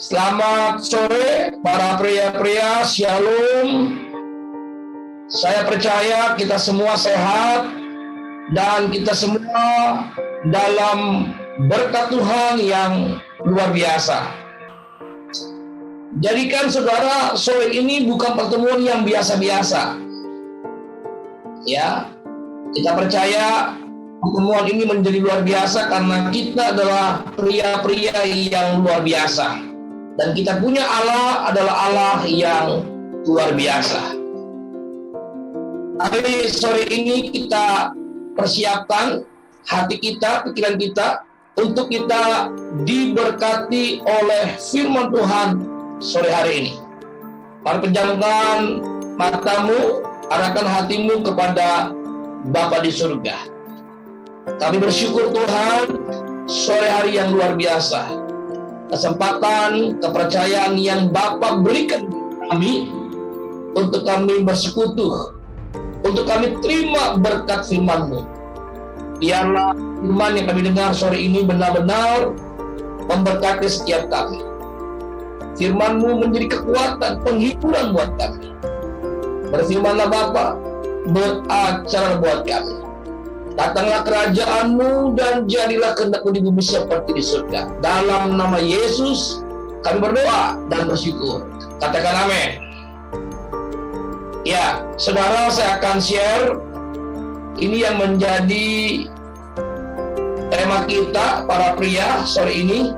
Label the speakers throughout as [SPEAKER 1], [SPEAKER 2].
[SPEAKER 1] Selamat sore para pria-pria, shalom. Saya percaya kita semua sehat dan kita semua dalam berkat Tuhan yang luar biasa. Jadikan saudara sore ini bukan pertemuan yang biasa-biasa. Ya, kita percaya pertemuan ini menjadi luar biasa karena kita adalah pria-pria yang luar biasa. Dan kita punya Allah adalah Allah yang luar biasa. Hari sore ini kita persiapkan hati kita, pikiran kita, untuk kita diberkati oleh firman Tuhan sore hari ini. Mari pejamkan matamu, arahkan hatimu kepada Bapa di surga. Kami bersyukur Tuhan, sore hari yang luar biasa. Kesempatan, kepercayaan yang Bapa berikan kami untuk kami bersekutu, untuk kami terima berkat firman-Mu. Biarlah firman yang kami dengar sore ini benar-benar memberkati setiap kami. Firman-Mu menjadi kekuatan, penghiburan buat kami. Berfirmanlah Bapa, beracara buat kami. Datanglah kerajaan-Mu dan jadilah kehendak-Mu di bumi seperti di surga. Dalam nama Yesus kami berdoa dan bersyukur. Katakan amin. Ya, saudara, saya akan share ini yang menjadi tema kita para pria sore ini.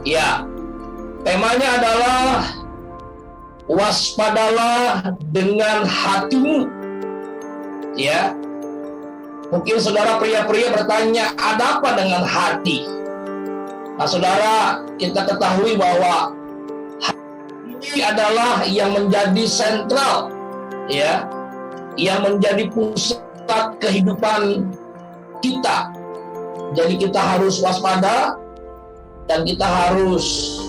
[SPEAKER 1] Ya, temanya adalah waspadalah dengan hatimu. Ya, mungkin saudara pria-pria bertanya, ada apa dengan hati? Nah, saudara, kita ketahui bahwa hati adalah yang menjadi sentral, ya, yang menjadi pusat kehidupan kita. Jadi kita harus waspada dan kita harus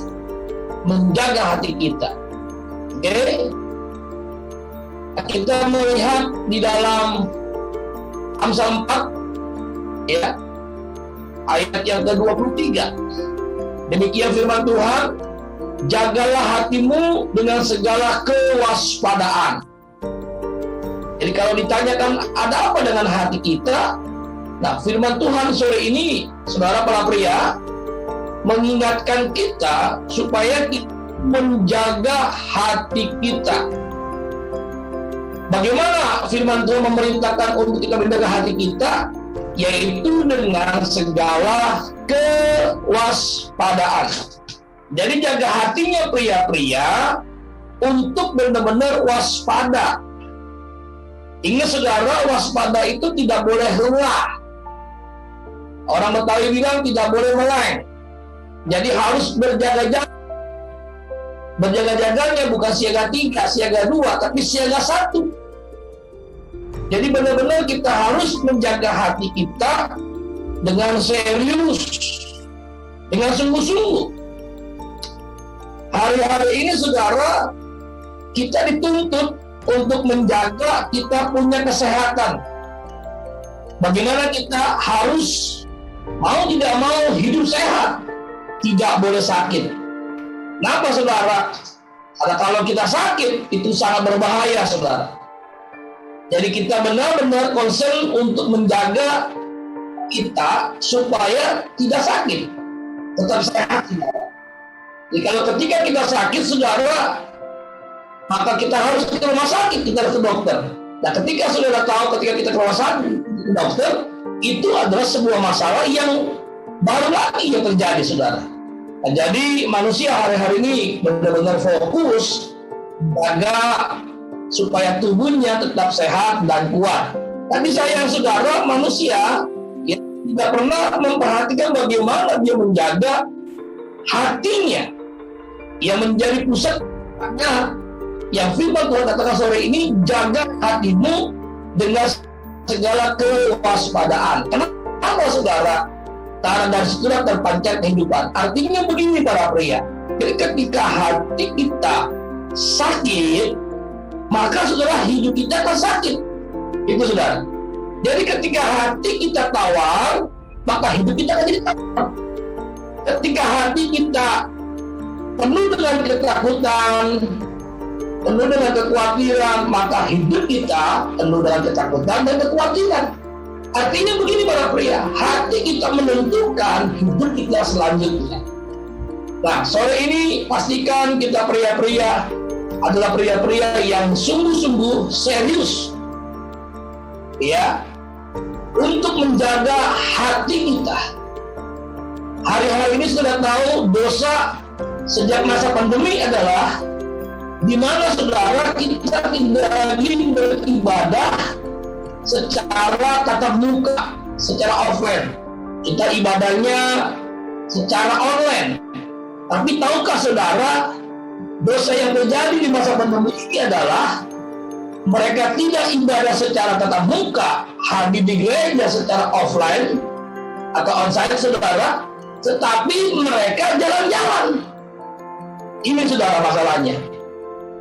[SPEAKER 1] menjaga hati kita. Oke, kita melihat di dalam Amsal 4, ya, ayat yang ke-23. Demikian firman Tuhan, jagalah hatimu dengan segala kewaspadaan. Jadi kalau ditanyakan ada apa dengan hati kita, nah firman Tuhan sore ini, saudara para pria, mengingatkan kita supaya kita menjaga hati kita. Bagaimana firman Tuhan memerintahkan untuk kita menjaga hati kita? Yaitu dengan segala kewaspadaan. Jadi jaga hatinya pria-pria untuk benar-benar waspada. Ingat saudara, waspada itu tidak boleh lengah. Orang Betawi bilang tidak boleh meleng. Jadi harus berjaga-jaga. Berjaga-jaganya bukan siaga 3, siaga 2, tapi siaga 1. Jadi benar-benar kita harus menjaga hati kita dengan serius, dengan sungguh-sungguh. Hari-hari ini saudara, kita dituntut untuk menjaga kita punya kesehatan. Bagaimana kita harus mau tidak mau hidup sehat, tidak boleh sakit. Kenapa saudara? Karena kalau kita sakit itu sangat berbahaya saudara. Jadi kita benar-benar concern untuk menjaga kita supaya tidak sakit, tetap sehat saudara. Jadi kalau ketika kita sakit saudara, maka kita harus ke rumah sakit, kita harus ke dokter. Nah ketika saudara tahu ketika kita ke rumah sakit, ke dokter, itu adalah sebuah masalah yang baru lagi yang terjadi saudara. Nah, jadi manusia hari-hari ini benar-benar fokus jaga supaya tubuhnya tetap sehat dan kuat. Tapi sayang saudara, manusia ya, tidak pernah memperhatikan bagaimana dia menjaga hatinya yang menjadi pusatnya. Yang firman Tuhan katakan sore ini, jaga hatimu dengan segala kewaspadaan. Kenapa saudara? Karena dari situlah terpancar kehidupan. Artinya begini para pria, jadi ketika hati kita sakit, maka saudara hidup kita akan sakit. Itu saudara. Jadi ketika hati kita tawar, maka hidup kita akan jadi tawar. ketika hati kita penuh dengan ketakutan, penuh dengan kekhawatiran, maka hidup kita penuh dengan ketakutan dan kekhawatiran. Artinya begini para pria, hati kita menentukan hidup kita selanjutnya. Nah, sore ini pastikan kita pria-pria adalah pria-pria yang sungguh-sungguh serius, ya, untuk menjaga hati kita. Hari-hari ini sudah tahu dosa sejak masa pandemi adalah di mana saudara kita tidak lagi beribadah secara tatap muka, secara offline. Kita ibadahnya secara online. Tapi tahukah saudara, dosa yang terjadi di masa pandemi ini adalah mereka tidak ibadah secara tatap muka, hadir di gereja secara offline atau onsite saudara, tetapi mereka jalan-jalan. Ini saudara masalahnya.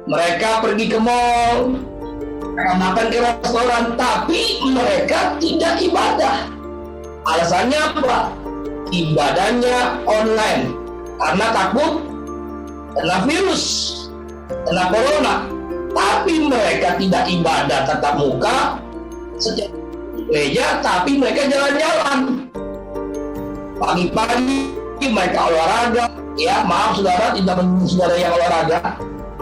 [SPEAKER 1] Mereka pergi ke mall, mereka makan ke restoran, tapi mereka tidak ibadah. Alasannya apa? Ibadahnya online karena takut kena virus, kena corona. Tapi mereka tidak ibadah tatap muka setiap gereja, tapi mereka jalan-jalan. Pagi-pagi mereka olahraga. Ya, maaf saudara, tidak menyinggung saudara yang olahraga.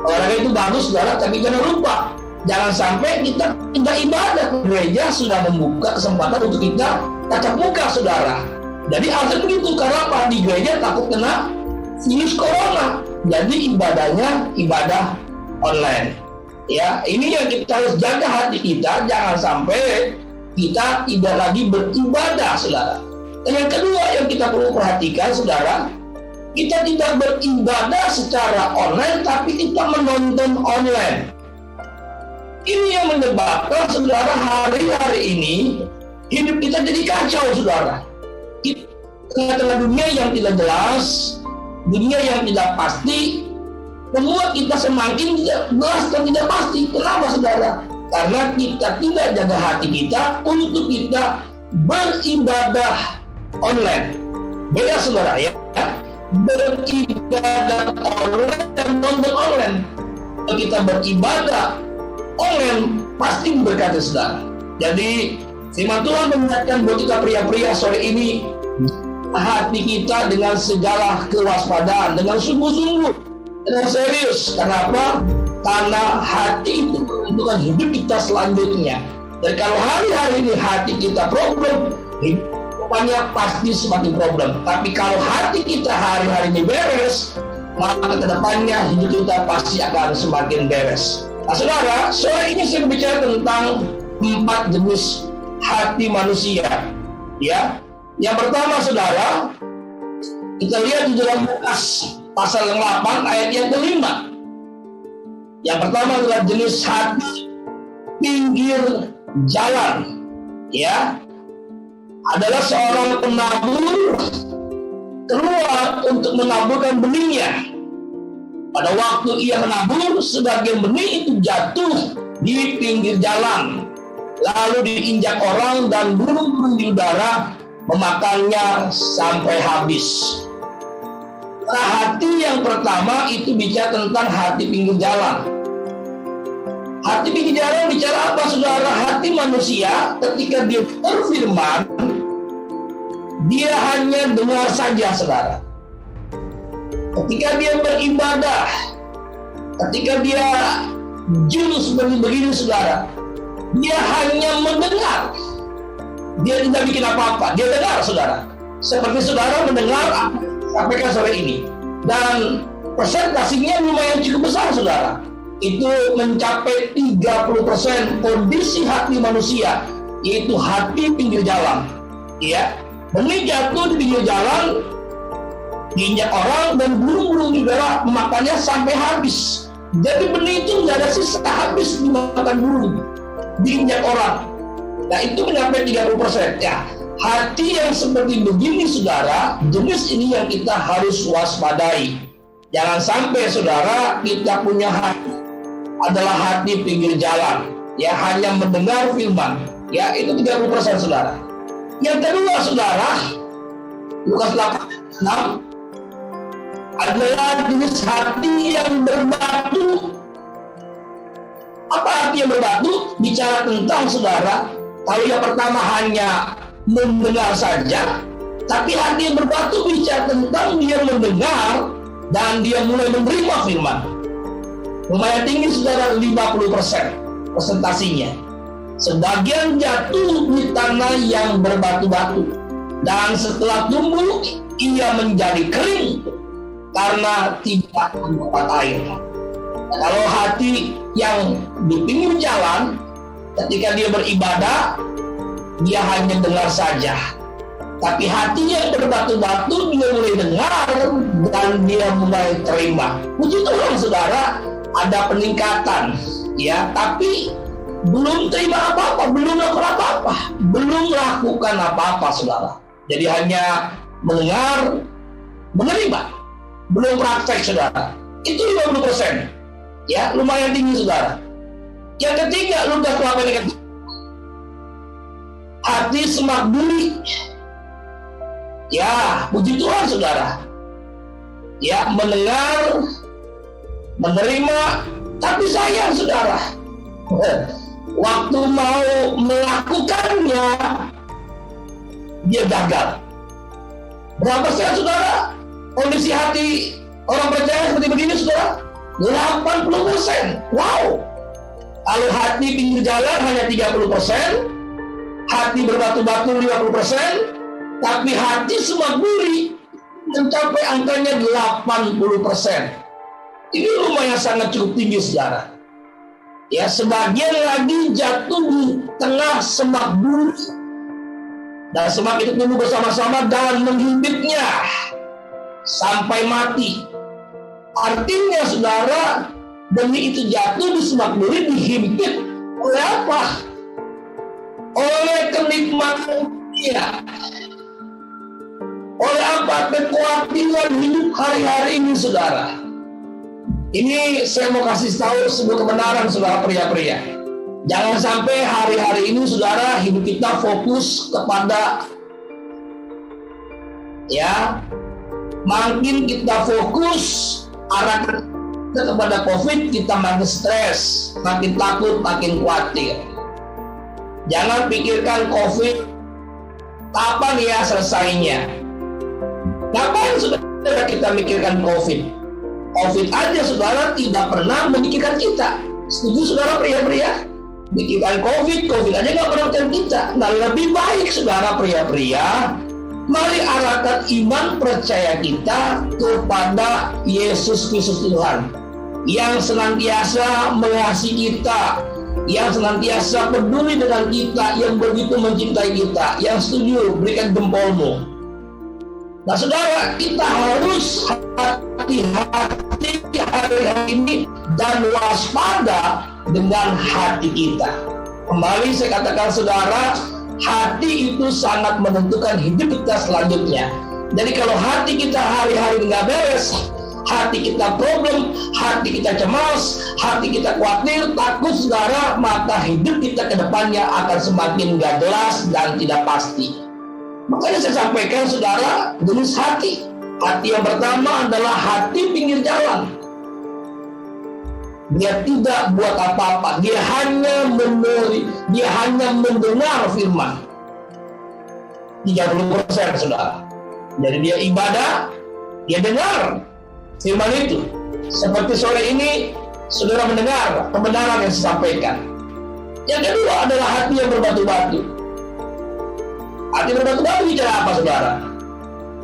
[SPEAKER 1] Olahraga itu bagus saudara, tapi jangan lupa, jangan sampai kita tidak ibadah. Gereja sudah membuka kesempatan untuk kita tatap muka saudara. Jadi alasan begitu, karena apa? Di gereja takut kena virus corona. Jadi ibadahnya ibadah online. Ya, ini yang kita harus jaga hati kita, jangan sampai kita tidak lagi beribadah saudara. Dan yang kedua yang kita perlu perhatikan saudara, kita tidak beribadah secara online, tapi kita menonton online. Ini yang menyebabkan saudara hari-hari ini hidup kita jadi kacau saudara. Di tengah-tengah dunia yang tidak jelas, dunia yang tidak pasti, membuat kita semakin tidak jelas dan tidak pasti. Kenapa saudara? Karena kita tidak jaga hati kita untuk kita beribadah online. Beda saudara ya. Beribadah online dan nonton online. Kalau kita beribadah online pasti memberkati saudara. Jadi firman Tuhan mengingatkan buat kita pria-pria sore ini, hati kita dengan segala kewaspadaan, dengan sungguh-sungguh, dengan serius. Kenapa? Karena hati itu menentukan hidup kita selanjutnya. Dan kalau hari-hari ini hati kita problem, rupanya pasti semakin problem. Tapi kalau hati kita hari-hari ini beres, maka kedepannya hidup kita pasti akan semakin beres. Nah saudara, sore ini saya bicara tentang 4 jenis hati manusia. Ya, yang pertama saudara, kita lihat di dalam Lukas pasal yang 8 ayat yang ke-5. Yang pertama adalah jenis hati pinggir jalan. Ya, adalah seorang penabur keluar untuk menaburkan benihnya. Pada waktu ia menabur, sebagian benih itu jatuh di pinggir jalan, lalu diinjak orang dan burung-burung di udara memakannya sampai habis. Nah, hati yang pertama itu bicara tentang hati pinggir jalan. Hati pinggir jalan bicara apa saudara? Hati manusia ketika dia berfirman, dia hanya dengar saja saudara. Ketika dia beribadah, ketika dia jurus begini saudara, dia hanya mendengar. Dia tidak bikin apa-apa, dia dengar saudara. Seperti saudara mendengar sampaikan sore ini. Dan presentasinya lumayan cukup besar saudara. Itu mencapai 30% kondisi hati manusia, yaitu hati pinggir jalan. Ya, benih jatuh di pinggir jalan, diinjak orang dan burung-burung di udara memakannya sampai habis. Jadi benih itu tidak ada sisa, habis dimakan burung, diinjak orang. Nah itu mencapai 30%. Ya, hati yang seperti begini saudara, jenis ini yang kita harus waspadai. Jangan sampai saudara kita punya hati adalah hati pinggir jalan, ya hanya mendengar firman, ya itu 30% saudara. Yang kedua saudara, Lukas 8:6, adalah jenis hati yang berbatu. Apa arti yang berbatu? Bicara tentang saudara, kalau yang pertama hanya mendengar saja, tapi hati yang berbatu bicara tentang dia mendengar dan dia mulai menerima firman. Lumayan tinggi saudara, 50% presentasinya. Sebagian jatuh di tanah yang berbatu-batu, dan setelah tumbuh ia menjadi kering karena tidak mendapat air. Kalau hati yang di pinggir jalan, ketika dia beribadah, dia hanya dengar saja. Tapi hatinya berbatu-batu, dia mulai dengar dan dia mulai terima. Puji Tuhan saudara, ada peningkatan, ya. Tapi belum terima apa-apa, belum lakukan apa-apa, belum lakukan apa-apa saudara. Jadi hanya mendengar, menerima, belum praktek saudara. Itu 50%. Ya, lumayan tinggi saudara. Yang ketiga, Lukas 8 hati semak duri. Ya, puji Tuhan saudara. Ya, mendengar, menerima, tapi sayang saudara, waktu mau melakukannya dia gagal. Berapa persen saudara kondisi hati orang percaya seperti begini saudara? 80%. Wow. Kalau hati pinggir jalan hanya 30%, hati berbatu-batu 50%, tapi hati semak duri mencapai angkanya 80%. Ini lumayan sangat cukup tinggi saudara. Ya, sebagian lagi jatuh di tengah semak duri, dan semak itu tumbuh bersama-sama dan menghimpitnya sampai mati. Artinya saudara, benih itu jatuh di semak duri, dihimpit oleh apa? Oleh kenikmatan dia. Oleh apa? Kekhawatiran hidup hari-hari ini saudara. Ini saya mau kasih tahu sebuah kebenaran saudara pria-pria. Jangan sampai hari-hari ini saudara hidup kita fokus kepada, ya, makin kita fokus arah kepada COVID, kita makin stres, makin takut, makin khawatir. Jangan pikirkan COVID kapan ya selesainya. Ngapain saudara kita mikirkan COVID? COVID aja saudara tidak pernah memikirkan kita. Setuju saudara pria-pria? Mikirkan COVID aja nggak pernah memikirkan kita. Nah, lebih baik saudara pria-pria, mari arahkan iman percaya kita kepada Yesus Kristus Tuhan, yang senantiasa mengasihi kita, yang senantiasa peduli dengan kita, yang begitu mencintai kita. Yang setuju berikan jempolmu. Nah saudara, kita harus hati-hati hari-hari ini dan waspada dengan hati kita. Kembali saya katakan saudara, hati itu sangat menentukan hidup kita selanjutnya. Jadi kalau hati kita hari-hari nggak beres, hati kita problem, hati kita cemas, hati kita khawatir, takut saudara, maka hidup kita ke depannya akan semakin nggak jelas dan tidak pasti. Makanya saya sampaikan saudara, jenis hati. Hati yang pertama adalah hati pinggir jalan. Dia tidak buat apa-apa, dia hanya mendengar firman. 30% saudara. Jadi dia ibadah, dia dengar firman itu. Seperti sore ini saudara mendengar kebenaran yang disampaikan. Yang kedua adalah hati yang berbatu-batu. Hati berbatu-batu bicara apa saudara?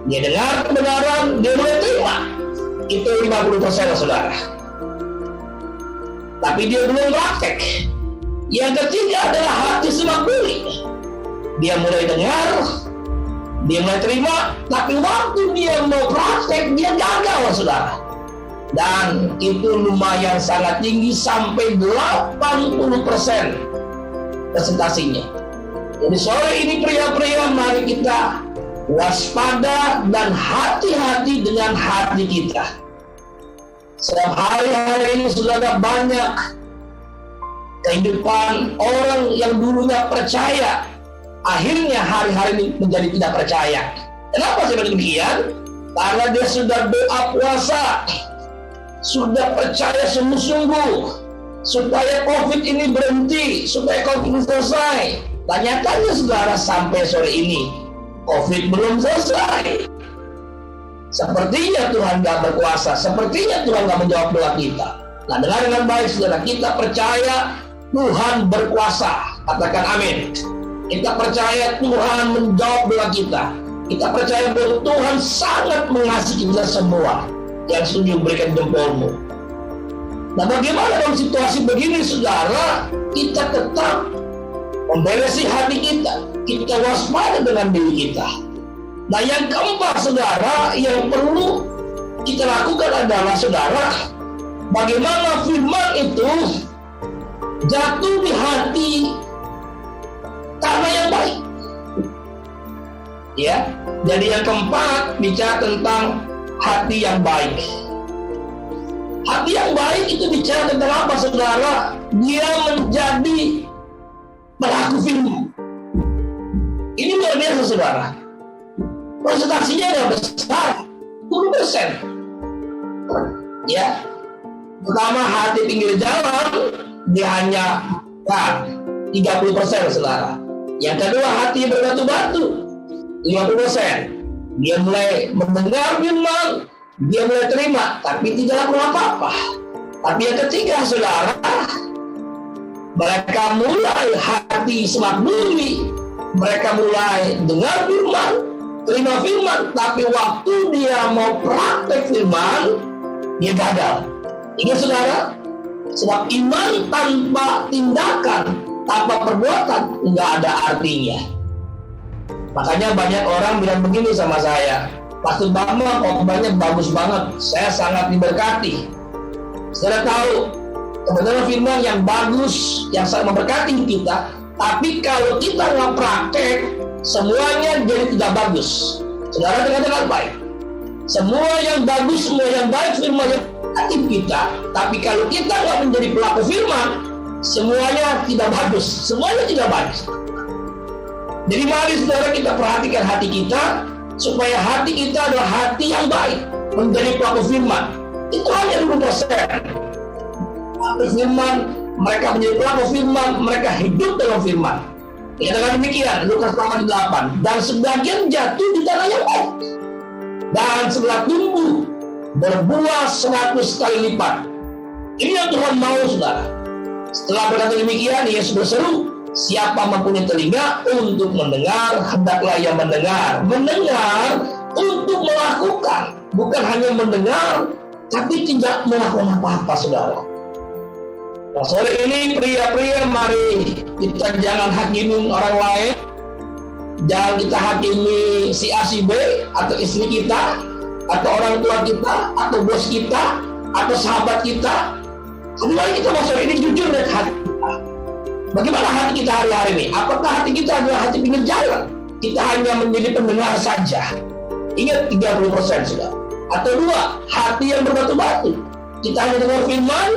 [SPEAKER 1] Dia dengar kebenaran, dia mulai terima. Itu 50% saudara. Tapi dia belum praktek. Yang ketiga adalah hati semak duri. Dia mulai dengar, dia mulai terima, tapi waktu dia mau praktek, dia gagal saudara. Dan itu lumayan sangat tinggi, sampai 80% presentasinya. Jadi sore ini pria-pria, mari kita waspada dan hati-hati dengan hati kita. Setiap hari-hari ini sudah ada banyak kehidupan orang yang dulunya percaya, akhirnya hari-hari ini menjadi tidak percaya. Kenapa seperti demikian? Karena dia sudah doa puasa, sudah percaya sungguh-sungguh supaya COVID ini berhenti, supaya COVID ini selesai. Tanyakannya saudara, sampai sore ini COVID belum selesai. Sepertinya Tuhan gak berkuasa, sepertinya Tuhan gak menjawab doa kita. Nah, dengar dengan baik saudara, kita percaya Tuhan berkuasa. Katakan amin. Kita percaya Tuhan menjawab doa kita. Kita percaya bahwa Tuhan sangat mengasihi kita semua yang setuju berikan jempolmu. Nah, bagaimana dalam situasi begini saudara? Kita tetap memberesi hati kita. Kita waspada dengan diri kita. Nah, yang keempat saudara, yang perlu kita lakukan adalah saudara, bagaimana firman itu jatuh di hati karena yang baik. Ya, jadi yang keempat bicara tentang hati yang baik. Hati yang baik itu bicara tentang apa saudara? Dia menjadi pelaku firman. Ini luar biasa saudara. Presentasinya yang besar, 10%. Ya, pertama hati pinggir jalan dia hanya 30% saudara. Yang kedua hati berbatu-batu, 50%. Dia mulai mendengar firman, dia mulai terima, tapi tidak lakukan apa-apa. Tapi yang ketiga saudara, mereka mulai hati semak duri, mereka mulai dengar firman, terima firman, tapi waktu dia mau praktek firman, dia gagal. Ingat saudara, sebab iman tanpa tindakan, tanpa perbuatan, nggak ada artinya. Makanya banyak orang bilang begini sama saya, Pastor Bambang khotbahnya bagus banget, saya sangat diberkati. Saya tahu sebenarnya firman yang bagus, yang sangat memberkati kita, tapi kalau kita nggak praktek, semuanya jadi tidak bagus. Saudara dengar baik. Semua yang bagus, semua yang baik firman yang memberkati kita, tapi kalau kita nggak menjadi pelaku firman, semuanya tidak bagus, semuanya tidak baik. Jadi mari saudara kita perhatikan hati kita, supaya hati kita adalah hati yang baik, menjadi pelaku firman. Itu hanya 20%. Pelaku firman, mereka menjadi pelaku firman, mereka hidup dalam firman. Ya, dengan demikian Lukas 8, dan sebagian jatuh di tanah yang baik, dan setelah tumbuh berbuah 100 kali lipat. Ini yang Tuhan mau saudara. Setelah berkata demikian, Yesus berseru, siapa mempunyai telinga untuk mendengar, hendaklah ia mendengar. Mendengar untuk melakukan, bukan hanya mendengar, tapi tidak melakukan apa-apa saudara. Nah, sore ini pria-pria, mari kita jangan hakimi orang lain, jangan kita hakimi si A si B, atau istri kita, atau orang tua kita, atau bos kita, atau sahabat kita. Tapi mari kita masuk ini jujur dengan hati kita. Bagaimana hati kita hari-hari ini? Apakah hati kita adalah hati pinggir jalan? Kita hanya menjadi pendengar saja. Ingat 30% sudah. Atau dua, hati yang berbatu-batu. Kita hanya dengar firman,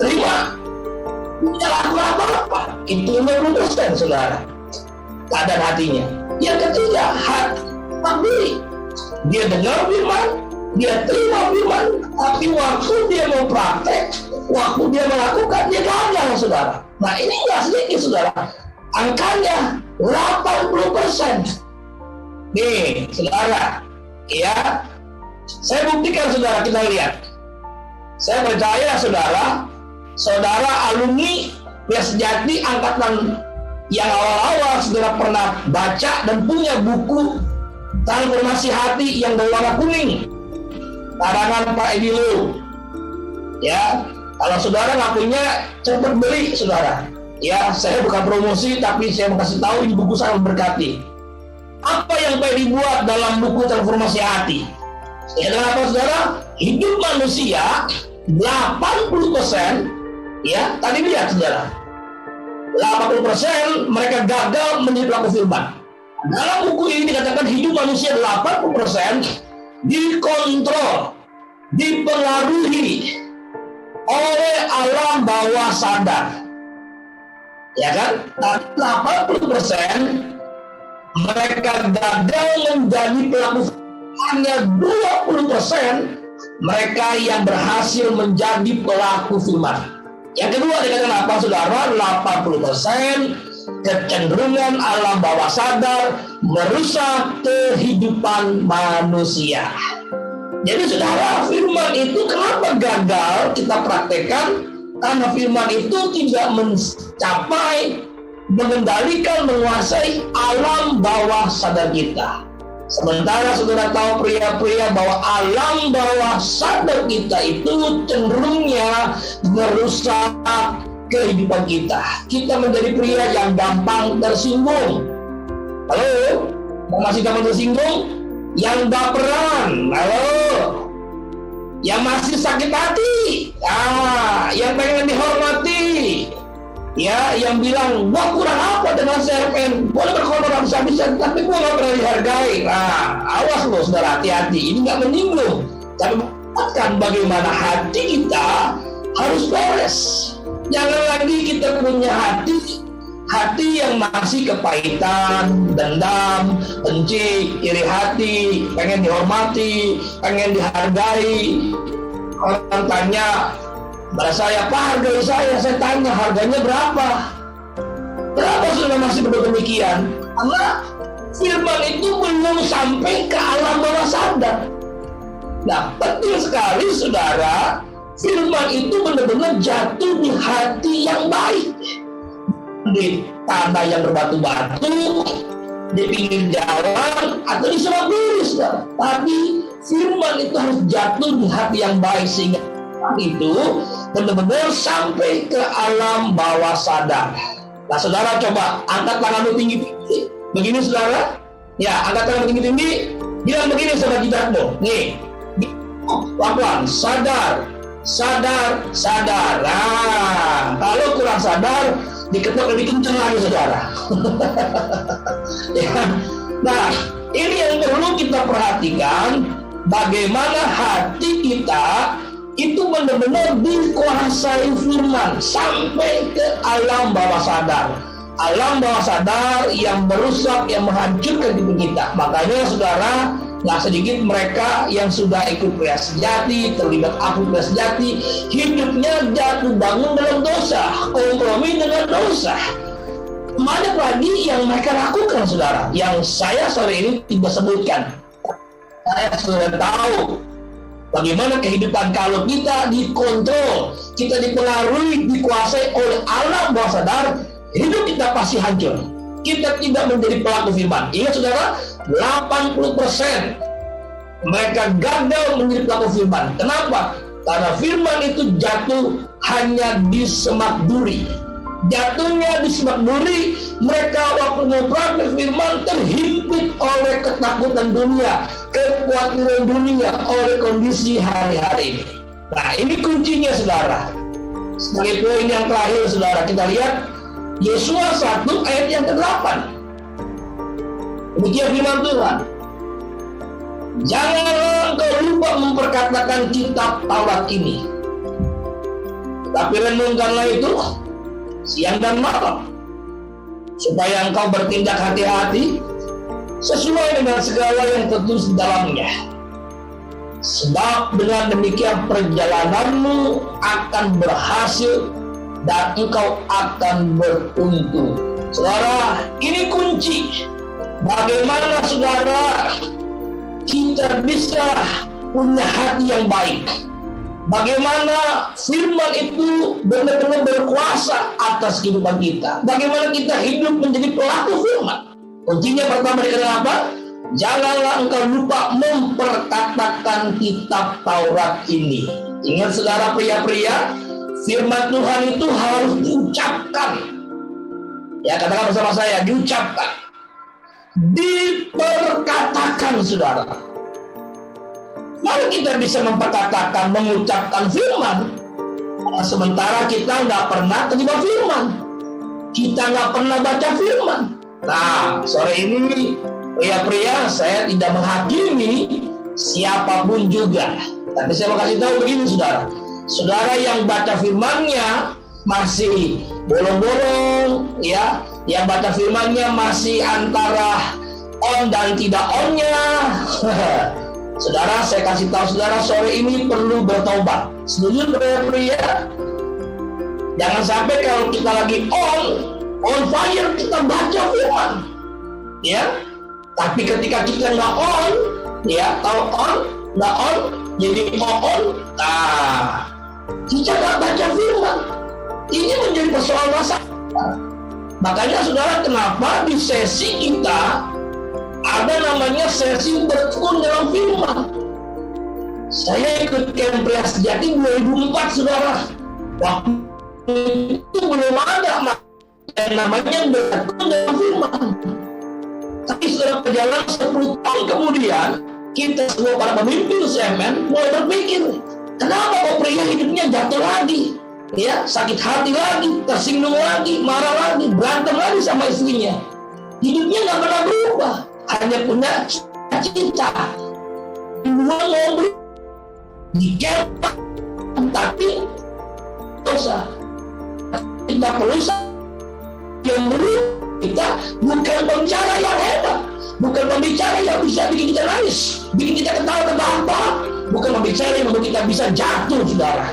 [SPEAKER 1] terima, tidak lakukan apa-apa. Itu 50% saudara. Keadaan hatinya. Yang ketiga, hati mandiri. Dia dengar firman, dia terima firman, tapi waktu dia mau praktek, waktu dia melakukan, dia gagal saudara. Nah ini nggak sedikit saudara, angkanya 80%. Nih saudara, ya, saya buktikan saudara, kita lihat. Saya percaya saudara alumni Pria Sejati angkatan yang awal-awal saudara pernah baca dan punya buku Transformasi Hati yang berwarna kuning, karangan Pak Edilo. Ya, kalau saudara nggak punya, cepat beli saudara. Ya, saya bukan promosi, tapi saya mau kasih tahu ini buku sangat berkati. Apa yang Pak Edi buat dalam buku Transformasi Hati? Ya, apa saudara? Hidup manusia 80%, ya, tadi lihat saudara, 80% mereka gagal menjadi pelaku firman. Dalam buku ini dikatakan hidup manusia 80% dikontrol, dipengaruhi oleh alam bawah sadar. Ya kan? 80% mereka gagal menjadi pelaku firman. hanya 20% mereka yang berhasil menjadi pelaku firman. Yang kedua dikatakan apa, saudara? 80% kecenderungan alam bawah sadar merusak kehidupan manusia. Jadi saudara, firman itu kenapa gagal kita praktekkan? Karena firman itu tidak mencapai, mengendalikan, menguasai alam bawah sadar kita. Sementara saudara tahu pria-pria bahwa alam bawah sadar kita itu cenderungnya merusak kehidupan kita. Kita menjadi pria yang gampang tersinggung. Halo? Masih gampang tersinggung? Yang baperan? Halo? Yang masih sakit hati? Yang pengen dihormati? Ya, yang bilang, gua kurang apa dengan CRPN, boleh berkorban habis-habisan, tapi gua gak pernah dihargai. Awas loh saudara, hati-hati, ini gak menyinggung, tapi mengingatkan bagaimana hati kita harus beres. Jangan lagi kita punya hati yang masih kepahitan, dendam, benci, iri hati, pengen dihormati, pengen dihargai. Orang tanya pada saya, Pak, hargai saya tanya harganya berapa? Berapa sudah masih berdemikian? Karena firman itu belum sampai ke alam bawah sadar. Nah, penting sekali saudara, firman itu benar-benar jatuh di hati yang baik, di tanah yang berbatu-batu, di pinggir jalan, atau di semak duri, saudara. Tapi firman itu harus jatuh di hati yang baik, sehingga itu benar-benar sampai ke alam bawah sadar. Nah saudara, coba angkat tanganmu tinggi-tinggi begini saudara, ya angkat tangan tinggi-tinggi, bilang begini sama jidatmu, nih pelan-pelan, sadar. Nah kalau kurang sadar diketok lebih kencang lagi saudara. Ya. Nah ini yang perlu kita perhatikan, bagaimana hati kita itu benar-benar dikuasai firman sampai ke alam bawah sadar. Alam bawah sadar yang merusak, yang menghancurkan hidup kita. Makanya saudara, nggak sedikit mereka yang sudah ikut pria sejati, terlibat aktif pria sejati, hidupnya jatuh bangun dalam dosa, kompromi dengan dosa. Banyak lagi yang mereka lakukan saudara, yang saya sore ini tidak sebutkan. Saya sudah tahu bagaimana kehidupan kalau kita dikontrol, kita dipengaruhi, dikuasai oleh alam bawah sadar, hidup kita pasti hancur. Kita tidak menjadi pelaku firman. Ingat saudara, 80% mereka gagal menjadi pelaku firman. Kenapa? Karena firman itu jatuh hanya di semak duri. Jatuhnya di semak duri, mereka waktu mempraktik firman terhimpit oleh ketakutan dunia, kekhawatiran dunia, oleh kondisi hari-hari ini. Nah ini kuncinya saudara. Sebagai poin yang terakhir saudara, kita lihat Yesua 1 ayat yang ke-8. Demikian firman Tuhan. Janganlah engkau lupa memperkatakan kitab Taurat ini, tapi renungkanlah itu siang dan malam, supaya engkau bertindak hati-hati sesuai dengan segala yang tertulis di dalamnya. Sebab dengan demikian perjalananmu akan berhasil dan engkau akan beruntung. Saudara, ini kunci bagaimana saudara kita bisa punya hati yang baik. Bagaimana firman itu benar-benar berkuasa atas kehidupan kita. Bagaimana kita hidup menjadi pelaku firman. Kuncinya pertama dikatakan apa? Janganlah engkau lupa memperkatakan kitab Taurat ini. Ingat saudara pria-pria, firman Tuhan itu harus diucapkan. Ya, katakan bersama saya, diucapkan. Diperkatakan saudara. Mari kita bisa memperkatakan, mengucapkan firman, sementara kita nggak pernah terima firman, kita nggak pernah baca firman. Nah, sore ini pria-pria, saya tidak menghakimi siapapun juga, tapi saya mau kasih tahu begini saudara. Saudara yang baca firmannya masih bolong-bolong, ya, yang baca firmannya masih antara on dan tidak onnya. Saudara, saya kasih tahu saudara, sore ini perlu bertobat. Setuju pria-pria? Jangan sampai kalau kita lagi on fire, kita baca firman, ya. Tapi ketika kita nggak on, ya, tahu nggak on, jadi on, nah, kita nggak baca firman. Ini menjadi persoalan masalah. Makanya saudara, kenapa di sesi kita ada namanya sesi bertekun dalam firman. Saya ikut camp Pria Sejati 2004, saudara. Waktu itu belum ada yang namanya bertekun dalam firman. Tapi setelah perjalanan 10 tahun kemudian, kita semua para pemimpin semen mulai berpikir, kenapa kok pria hidupnya jatuh lagi, ya, sakit hati lagi, tersinggung lagi, marah lagi, berantem lagi sama istrinya. Hidupnya nggak pernah berubah, hanya punya cita, dua ngobrol di camp, tapi dosa. Kita perlu yang berubah. Kita bukan pembicara yang hebat, bukan pembicara yang bisa bikin kita nangis, bikin kita ketawa-ketawa, bukan pembicara yang membuat kita bisa jatuh, saudara.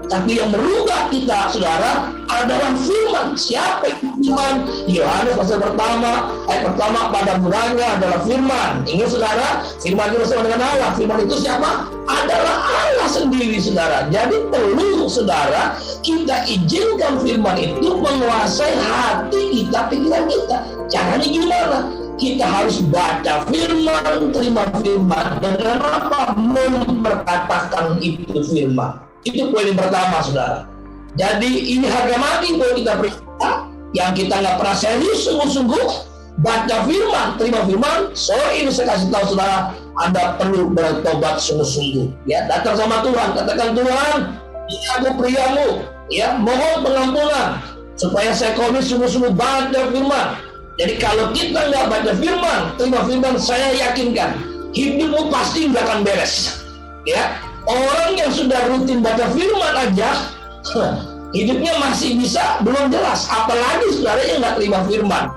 [SPEAKER 1] Tapi yang merubah kita, saudara, adalah firman. Siapa yang firman? Yohanes pasal pertama, ayat pertama, pada mulanya adalah firman. Ingat, saudara, firman itu bersama dengan Allah. Firman itu siapa? Adalah Allah sendiri, saudara. Jadi perlu, saudara, kita izinkan firman itu menguasai hati kita, pikiran kita. Caranya gimana? Kita harus baca firman, terima firman, dan dengan apa? Memperkatakan itu firman. Itu poin yang pertama, saudara. Jadi ini harga mati buat kita perintah yang kita nggak pernah serius sungguh-sungguh baca firman, terima firman. Sore ini saya kasih tahu saudara, Anda perlu bertobat sungguh-sungguh. Ya, datang sama Tuhan, katakan, Tuhan, ini aku priamu, ya, mohon pengampunan supaya saya komis sungguh-sungguh baca firman. Jadi kalau kita nggak baca firman, terima firman, saya yakinkan hidupmu pasti nggak akan beres. Ya. Orang yang sudah rutin baca firman aja, hidupnya masih bisa belum jelas, apalagi saudara yang nggak terima firman.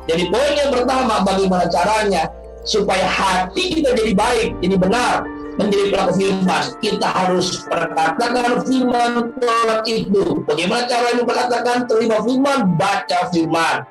[SPEAKER 1] Jadi poin yang pertama, bagaimana caranya supaya hati kita jadi baik, jadi benar, menjadi pelaku firman. Kita harus perkatakan firman Taurat itu. Bagaimana caranya perkatakan, terima firman, baca firman.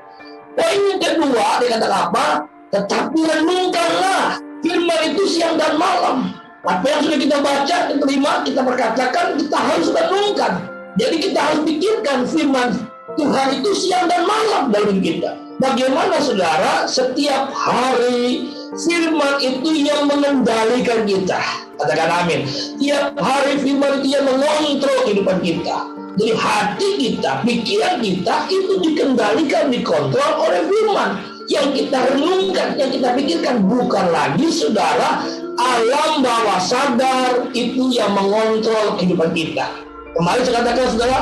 [SPEAKER 1] Poin yang kedua, dikatakan apa? Tetapi renungkanlah firman itu siang dan malam. Apa yang sudah kita baca, kita terima, kita perkatakan, kita harus renungkan. Jadi kita harus pikirkan firman Tuhan itu siang dan malam dalam kita. Bagaimana, saudara, setiap hari firman itu yang mengendalikan kita. Katakan amin. Tiap hari firman itu yang mengontrol kehidupan kita. Jadi hati kita, pikiran kita itu dikendalikan, dikontrol oleh firman. Yang kita renungkan, yang kita pikirkan bukan lagi, saudara, alam bawah sadar itu yang mengontrol kehidupan kita. Kemarin saya katakan, saudara,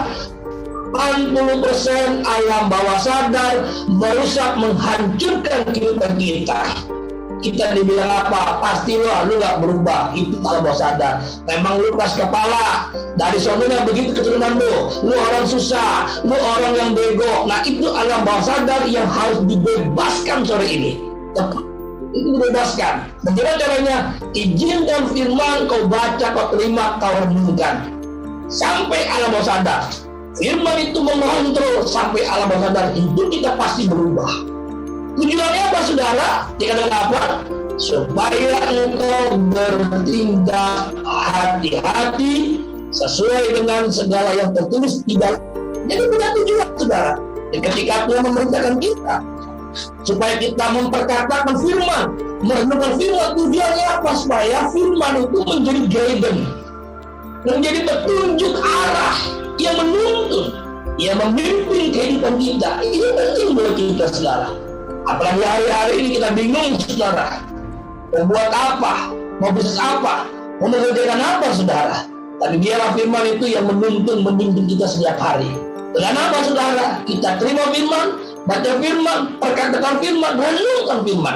[SPEAKER 1] 80% alam bawah sadar merusak, menghancurkan kehidupan kita. Kita dibilang apa? Pasti lu gak berubah. Itu alam bawah sadar. Memang lu keras kepala, dari sononya begitu keturunan lu orang susah, lu orang yang bego. Nah, itu alam bawah sadar yang harus dibebaskan sore ini. Itu dibebaskan. Bagaimana caranya? Izinkan firman, kau baca, kau terima, kau renungkan sampai alam bawah sadar. Firman itu mengontrol sampai alam bawah sadar. Hidup kita pasti berubah. Tujuannya apa, saudara? Dikatakan apa? Supaya engkau bertindak hati-hati sesuai dengan segala yang tertulis di dalam. Jadi punya tujuan, saudara. Dan ketika Tuhan memerintahkan kita supaya kita memperkatakan firman, merenungkan firman, tujuannya apa? Supaya firman itu menjadi guidance, menjadi petunjuk arah yang menuntun, yang memimpin kehidupan kita. Ini penting buat kita, saudara. Apalagi hari-hari ini kita bingung, saudara. Mau buat apa? Mau bisnis apa? Mau mengerjakan apa, saudara? Tapi biarlah firman itu yang menuntun, memimpin kita setiap hari. Dengan apa, saudara? Kita terima firman, baca firman, perkatakan firman, renungkan firman.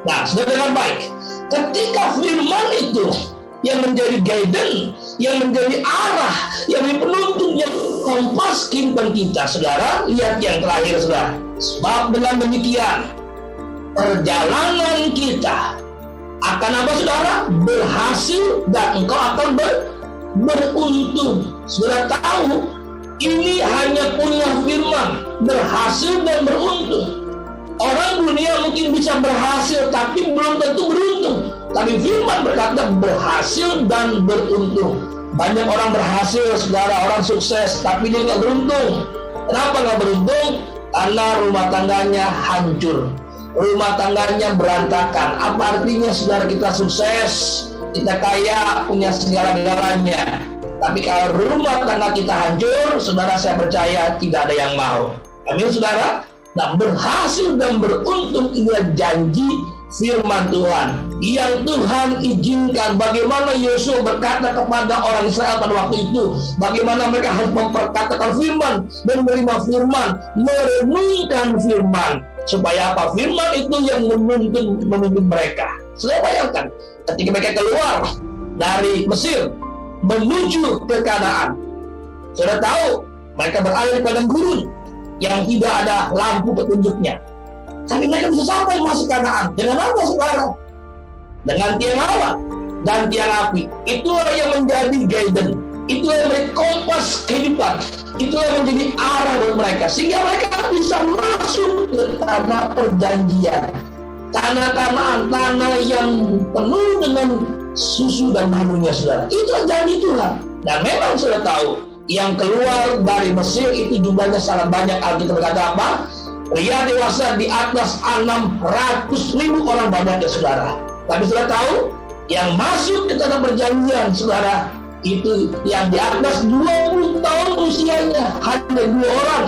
[SPEAKER 1] Nah, sudah dengan baik. Ketika firman itu yang menjadi guidance, yang menjadi arah, yang menjadi penuntun, yang kompas kehidupan kita, saudara, lihat yang terakhir, saudara. Sebab dengan demikian perjalanan kita Akan apa saudara? Berhasil dan engkau akan beruntung. Saudara tahu, ini hanya punya firman, berhasil dan beruntung. Orang dunia mungkin bisa berhasil tapi belum tentu beruntung. Tapi firman berkata berhasil dan beruntung. Banyak orang berhasil, saudara, orang sukses, tapi dia nggak beruntung. Kenapa nggak beruntung? Karena rumah tangganya hancur, rumah tangganya berantakan. Apa artinya saudara kita sukses, kita kaya, punya segala-galanya, tapi kalau rumah tangga kita hancur, saudara, saya percaya tidak ada yang mau. Amin, saudara. Nah, berhasil dan beruntung inilah janji firman Tuhan yang Tuhan izinkan. Bagaimana Yosua berkata kepada orang Israel pada waktu itu, bagaimana mereka harus memperkatakan firman dan menerima firman, merenungkan firman, supaya apa? Firman itu yang menuntun mereka. Saya bayangkan ketika mereka keluar dari Mesir menuju ke Kanaan, sudah tahu mereka berada di padang gurun yang tidak ada lampu petunjuknya, tapi mereka bisa sampai masuk Kanaan. Dengan apa, saudara? Dengan tiang awan dan tiang api. Itulah yang menjadi guidance, itulah yang menjadi kompas kehidupan, itulah yang menjadi arah buat mereka, sehingga mereka bisa masuk ke tanah perjanjian, tanah Kanaan, tanah yang penuh dengan susu dan madunya, saudara. Itu janji Tuhan. Dan memang sudah tahu, yang keluar dari Mesir itu jumlahnya sangat banyak. Alkitab berkata apa? Pria dewasa di atas 600.000 orang banyaknya, saudara. Tapi sudah tahu, yang masuk ke tanah perjanjian, saudara, itu yang di atas 20 tahun usianya hanya 2 orang,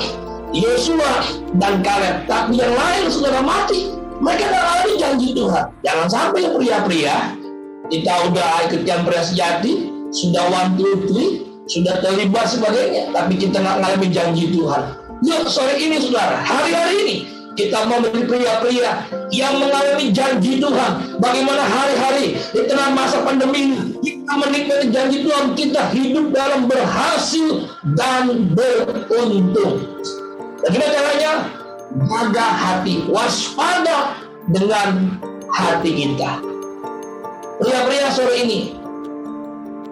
[SPEAKER 1] Yosua dan Kaleb. Tapi yang lain, saudara, mati. Mereka tidak alami janji Tuhan. Jangan sampai pria-pria, kita udah ikut yang pria sejati, sudah 1, 2, 3, sudah terlibat sebagainya, tapi kita nggak ngalamin janji Tuhan. Yuk, sore ini, saudara, hari-hari ini kita mau menjadi pria-pria yang mengalami janji Tuhan. Bagaimana hari-hari di tengah masa pandemi ini kita menikmati janji Tuhan, kita hidup dalam berhasil dan beruntung. Bagaimana caranya? Jaga hati, waspada dengan hati kita. Pria-pria sore ini,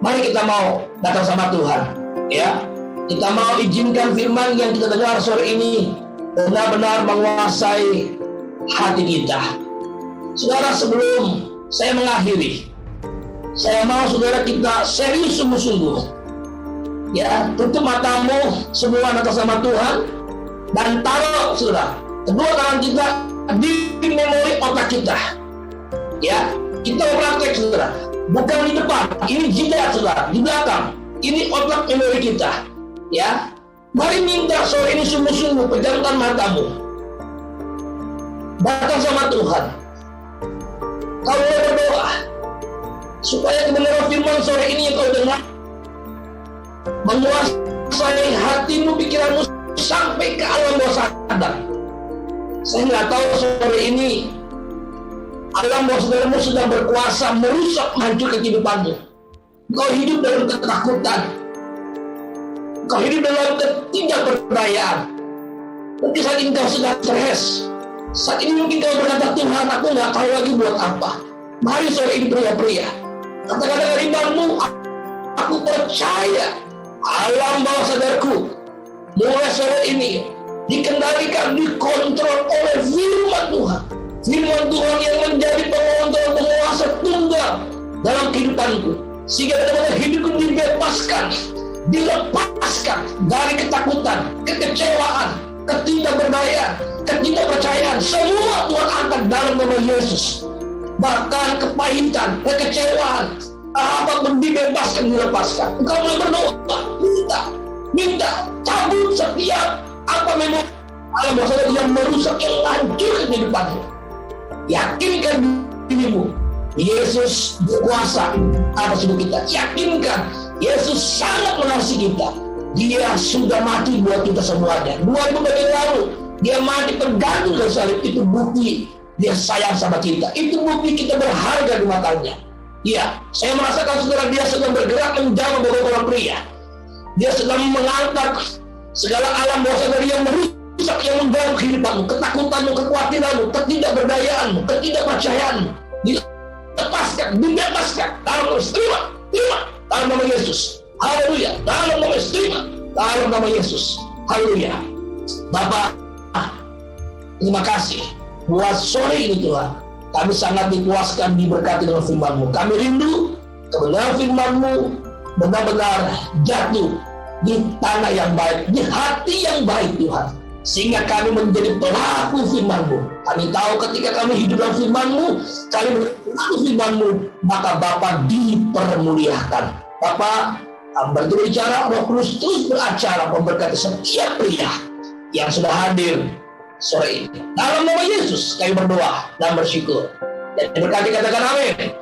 [SPEAKER 1] mari kita mau datang sama Tuhan, ya. Kita mau izinkan firman yang kita dengar sore ini benar-benar menguasai hati kita. Saudara, sebelum saya mengakhiri, saya mau saudara kita serius sungguh-sungguh, ya. Tutup matamu semua datang sama Tuhan dan taruh, saudara, kedua tangan kita di memori otak kita, ya. Kita praktek, saudara. Bukan di depan, ini jidat, saudara, di belakang. Ini otak memori kita, ya. Mari minta sore ini sungguh-sungguh, pejamkan matamu, datang sama Tuhan. Kau berdoa supaya kebenaran firman sore ini yang kau dengar menguasai hatimu, pikiranmu sampai ke alam bawah sadar. Saya nggak tahu sore ini alam bawah sadarmu sedang berkuasa merusak, menghancurkan kehidupanmu. Kau hidup dalam ketakutan, kau hidup dalam ketidakberdayaan. Mungkin saat ini kau sedang stres. Saat ini mungkin kau berkata, Tuhan, aku nggak tahu lagi buat apa. Mari sore ini pria-pria, katakan dengan imanmu, aku percaya alam bawah sadarku mulai sore ini dikendalikan, dikontrol oleh firman Tuhan. Firman Tuhan yang menjadi pengontrol, penguasa tunggal dalam kehidupanku, sehingga benar-benar hidupku dibebaskan, dilepaskan dari ketakutan, kekecewaan, ketidakberdayaan, ketidakpercayaan. Semua Tuhan angkat dalam nama Yesus. Bahkan kepahitan, kekecewaan, apapun dibebaskan, dilepaskan. Engkau boleh berdoa, minta, cabut setiap apa memang alam bawah sadar yang merusak, yang hancurkan kehidupanmu. Yakinkan dirimu, Yesus berkuasa atas hidup kita. Yakinkan, Yesus sangat mengasihi kita. Dia sudah mati buat kita semuanya. 2000 tahun lalu, dia mati tergantung dari salib. Itu bukti dia sayang sama kita. Itu bukti kita berharga di matanya. Ya, saya merasakan saudara, dia sedang bergerak menjauh dari orang pria. Dia sedang mengangkat segala alam bawah sadar yang merusak, yang mengganggu kehidupanmu, ketakutanmu, kekhawatiranmu, ketidakberdayaanmu, ketidakpercayaanmu. Dilepas dilepaskan, dibebaskan. Dalam nama Yesus, terima. Dalam nama Yesus. Haleluya. Dalam nama Yesus, terima. Dalam nama Yesus. Haleluya. Bapak, terima kasih buat sore ini Tuhan. Kami sangat dipuaskan, diberkati dengan firman-Mu. Kami rindu kebenaran firman-Mu benar-benar jatuh di tanah yang baik, di hati yang baik Tuhan. Sehingga kami menjadi pelaku firman-Mu. Kami tahu ketika kami hidup dalam firman-Mu, kami menjadi pelaku firman-Mu, maka Bapa dipermuliakan. Bapa, berbicara, Roh Kudus terus beracara memberkati setiap pria yang sudah hadir sore ini. Dalam nama Yesus kami berdoa dan bersyukur. Dan berkati katakan amin.